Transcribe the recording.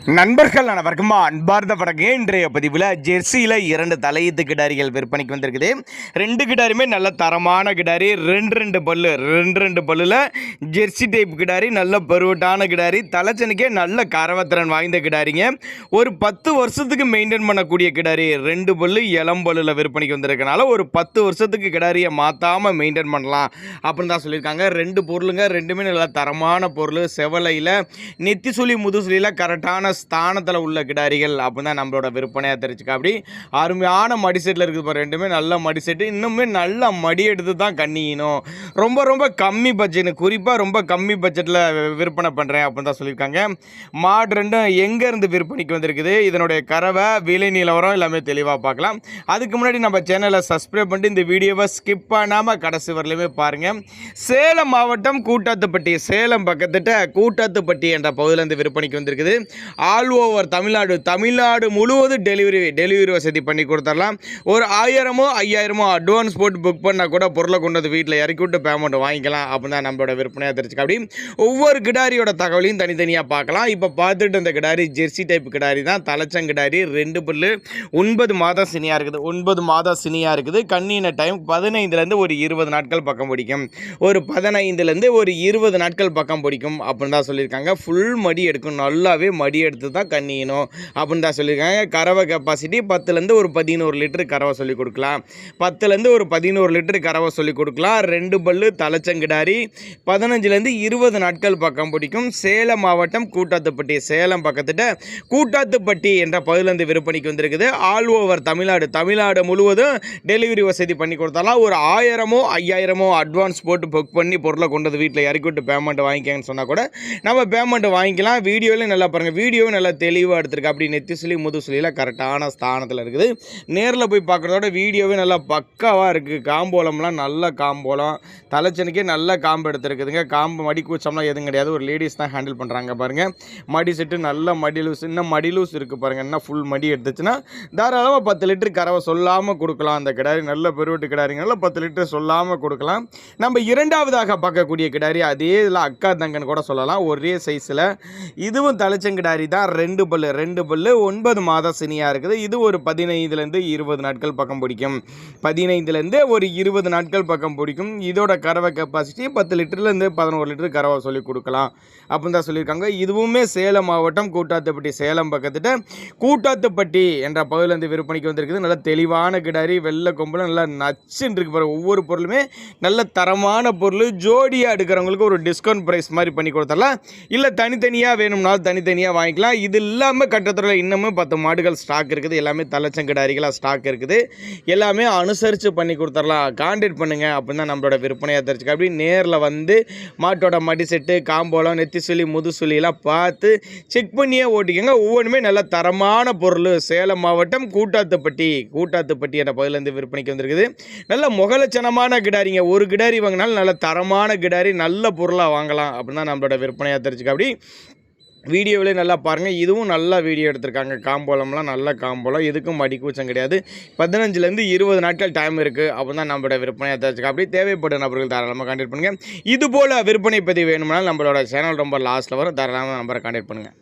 நண்பர்கள் அனைவருக்கும் அன்பார்ந்த வணக்கம். இன்றைய பதிவில் ஜெர்சியில் 2 தலையீத்து கிடாரிகள் விற்பனைக்கு வந்திருக்குது. 2 கிடாரியுமே நல்ல தரமான கிடாரி, ரெண்டு பல்லில் ஜெர்சி டைப் கிடாரி, நல்ல பருவட்டான கிடாரி, தலைச்சனுக்கே நல்ல கரவத்திறன் வாய்ந்த கிடாரிங்க. ஒரு 10 வருஷத்துக்கு மெயின்டைன் பண்ணக்கூடிய கிடாரி, 2 பல்லு இளம் பல்லில் விற்பனைக்கு வந்திருக்கனால ஒரு 10 வருஷத்துக்கு கிடாரியை மாற்றாமல் மெயின்டைன் பண்ணலாம் அப்படின்னு தான் சொல்லியிருக்காங்க. 2 பொருளுங்க, ரெண்டுமே நல்ல தரமான பொருள். செவலையில் நெத்தி சுழி முதுசுலியில் கரெக்டான ஸ்தானத்தில் உள்ள கிடாரிகள் அப்படின்னு தான் நம்மளோட விற்பனையாக தெரிஞ்சுக்க. அப்படி அருமையான மடி செட்டில் இருக்குது பாரு, ரெண்டுமே நல்ல மடி செட்டு. இன்னுமே நல்ல மடி எடுத்து தான் கண்ணிக்கணும். ரொம்ப கம்மி பட்ஜெட், குறிப்பாக ரொம்ப கம்மி பட்ஜெட்டில் விற்பனை பண்ணுறேன் அப்படின்னு தான் சொல்லியிருக்காங்க. மாடு ரெண்டும் எங்கேருந்து விற்பனைக்கு வந்திருக்குது, இதனுடைய கறவை, விலை நிலவரம் எல்லாமே தெளிவாக பார்க்கலாம். அதுக்கு முன்னாடி நம்ம சேனலை சப்ஸ்கிரைப் பண்ணிட்டு இந்த வீடியோவை ஸ்கிப் பண்ணாமல் கடைசி வரலையுமே பாருங்கள். சேலம் மாவட்டம் கூட்டாத்துப்பட்டி, சேலம் பக்கத்திட்ட கூட்டாத்துப்பட்டி என்ற பகுதியிலேருந்து விற்பனைக்கு வந்திருக்குது. ஆல் ஓவர் தமிழ்நாடு முழுவதும் டெலிவரி வசதி பண்ணி கொடுத்துடலாம். ஒரு 1000 5000 அட்வான்ஸ் போட்டு புக் பண்ணால் கூட பொருளை கொண்டு வந்து வீட்டில் இறக்கி விட்டு பேமெண்ட் வாங்கிக்கலாம் அப்படின்னு தான் நம்மளோட விற்பனையாக தெரிஞ்சுக்க. அப்படி ஒவ்வொரு கிடாரியோட தகவலையும் தனித்தனியாக பார்க்கலாம். இப்போ பார்த்துட்டு இந்த கிடாரி ஜெர்சி டைப் கிடாரி தான், தலைச்சங்கிடாரி, 2 பல்லு, 9 மாதம் சினியாக இருக்குது. 9 மாதம் சினியாக இருக்குது. கண்ணின டைம் 15லேருந்து ஒரு 20 நாட்கள் பக்கம் பிடிக்கும். ஒரு 15லேருந்து ஒரு 20 நாட்கள் பக்கம் பிடிக்கும் அப்படின்னு தான் சொல்லியிருக்காங்க. ஃபுல் மடி எடுக்கும், நல்லாவே மடி எடுத்து தான் கண்ணியணும் அப்படின்னு தான் சொல்லியிருக்காங்க. கறவை கெப்பாசிட்டி 10லேருந்து ஒரு 11 லிட்டர் கறவை சொல்லிக் கொடுக்கலாம். 10லேருந்து ஒரு 11 லிட்டர் கறவை சொல்லிக் கொடுக்கலாம். 2 பல்லு தலைச்சங்கிடாரி, 15லேருந்து 20 நாட்கள் பக்கம் பிடிக்கும். சேலம் மாவட்டம் கூட்டாத்துப்பட்டி, சேலம் பக்கத்திட்ட கூட்டாத்துப்பட்டி என்ற பகுதியிலேருந்து விற்பனைக்கு வந்திருக்குது. ஆல் ஓவர் தமிழ்நாடு முழுவதும் டெலிவரி வசதி பண்ணி கொடுத்தாலாம். ஒரு 1000 5000 அட்வான்ஸ் போட்டு புக் பண்ணி பொருளை கொண்டு வந்து வீட்டில் இறக்கி விட்டு பேமெண்ட் வாங்கிக்கங்கன்னு சொன்னால் கூட நம்ம பேமெண்ட் வாங்கிக்கலாம். வீடியோவில் நல்லா பாருங்கள், வீடியோவும் நல்லா தெளிவாக எடுத்திருக்கு. அப்படி நெத்தி சுழி முதுசுலியில் கரெக்டான ஸ்தானத்தில் இருக்குது. நேரில் போய் பார்க்குறதோட வீடியோவே நல்லா பக்காவாக இருக்குது. காம்போலம்லாம் நல்ல காம்போலம், தலைச்சனுக்கே நல்ல காம்பு எடுத்துருக்குதுங்க. காம்பு மடி கூச்சம்லாம் எதுவும் கிடையாது, ஒரு லேடிஸ் தான் ஹேண்டில் பண்ணுறாங்க பாருங்கள். மடி செட்டு நல்ல மடி லூஸ், இன்னும் மடி லூஸ் இருக்குது பாருங்கள். என்ன ஃபுல் மடி எடுத்துச்சுன்னா தாராளமாக 10 லிட்டர் கறவை சொல்லாமல் கொடுக்கலாம். அந்த கிடாரி நல்ல பெருவட்டு கிடாரிங்கனால 10 லிட்டர் சொல்லாமல் கொடுக்கலாம். நம்ம இரண்டாவதாக பார்க்கக்கூடிய கிடாரி அதே இதில் அக்கா தங்கன்னு கூட சொல்லலாம், ஒரே சைஸில். இதுவும் தலைச்சங்கிடாரி தான், 2 பல்லு 9 மாதம் சினியாக இருக்குது. இது ஒரு 15லேருந்து 20 நாட்கள் பக்கம் பிடிக்கும். 15லேருந்து ஒரு 20 நாட்கள் பக்கம் பிடிக்கும். இதோட கறவை கெப்பாசிட்டி 10 லிட்டர்லேருந்து 11 லிட்டர் கறவை சொல்லி கொடுக்கலாம் அப்படின்னு தான் சொல்லியிருக்காங்க. இதுவுமே சேலம் மாவட்டம் கூட்டாத்துப்பட்டி, சேலம் பக்கத்திட்ட கூட்டாத்துப்பட்டி என்ற பகுதியிலேருந்து விற்பனைக்கு வந்திருக்குது. நல்ல தெளிவான கிடாரி, வெள்ளை கொம்பில் நல்லா நச்சுன்னு இருக்கு பாருங்க. ஒவ்வொரு பொருளுமே நல்ல தரமான பொருள். ஜோடியாக எடுக்கிறவங்களுக்கு ஒரு டிஸ்கவுண்ட் ப்ரைஸ் மாதிரி பண்ணி கொடுத்துடலாம். இல்லை தனித்தனியாக வேணும்னாலும் தனித்தனியாக வாங்கிக்கலாம். இது இல்லாமல் கட்டத்துறையில் இன்னமும் 10 மாடுகள் ஸ்டாக் இருக்குது. எல்லாமே தலைச்சங்கிடாரிகளாக ஸ்டாக் இருக்குது. எல்லாமே அனுசரித்து பண்ணி கொடுத்துடலாம். கான்டாக்ட் பண்ணுங்கள் அப்படின்னு தான் நம்மளோட விற்பனையாக தெரிஞ்சுக்க. அப்படி நேரில் வந்து மாட்டோட மடி செட்டு, காம்போலம், நெத்தி சுழி முதுசுலியெல்லாம் பார்த்து செக் பண்ணியே ஓட்டிக்கோங்க. ஒவ்வொன்றுமே நல்ல தரமான பொருள். சேலம் மாவட்டம் கூட்டாத்துப்பட்டி என்ற பகுதியிலேருந்து விற்பனைக்கு வந்திருக்குது. நல்ல முகலட்சணமான கிடாரிங்க. ஒரு கிடாரி வாங்கினாலும் நல்ல தரமான கிடாரி, நல்ல பொருளாக வாங்கலாம் அப்படின்னு தான் நம்மளோட விற்பனையாக தெரிஞ்சுக்க. அப்படி வீடியோவிலே நல்லா பாருங்கள். இதுவும் நல்லா வீடியோ எடுத்திருக்காங்க. காம்போலம்லாம் நல்ல காம்போலம், எதுக்கும் மடி கூச்சம் கிடையாது. 15லேருந்து 20 நாட்கள் டைம் இருக்குது அப்படின்னு தான் நம்மளோட விற்பனையாக தெரிஞ்சுக்க. அப்படி தேவைப்படும் நபர்கள் தாராளமாக கான்டாக்ட் பண்ணுங்கள். இதுபோல் விற்பனை பதிவு வேணும்னாலும் நம்மளோட சேனல் ரொம்ப லாஸ்ட்டில் வரும், தாராளமாக நம்பரை கான்டாக்ட் பண்ணுங்கள்.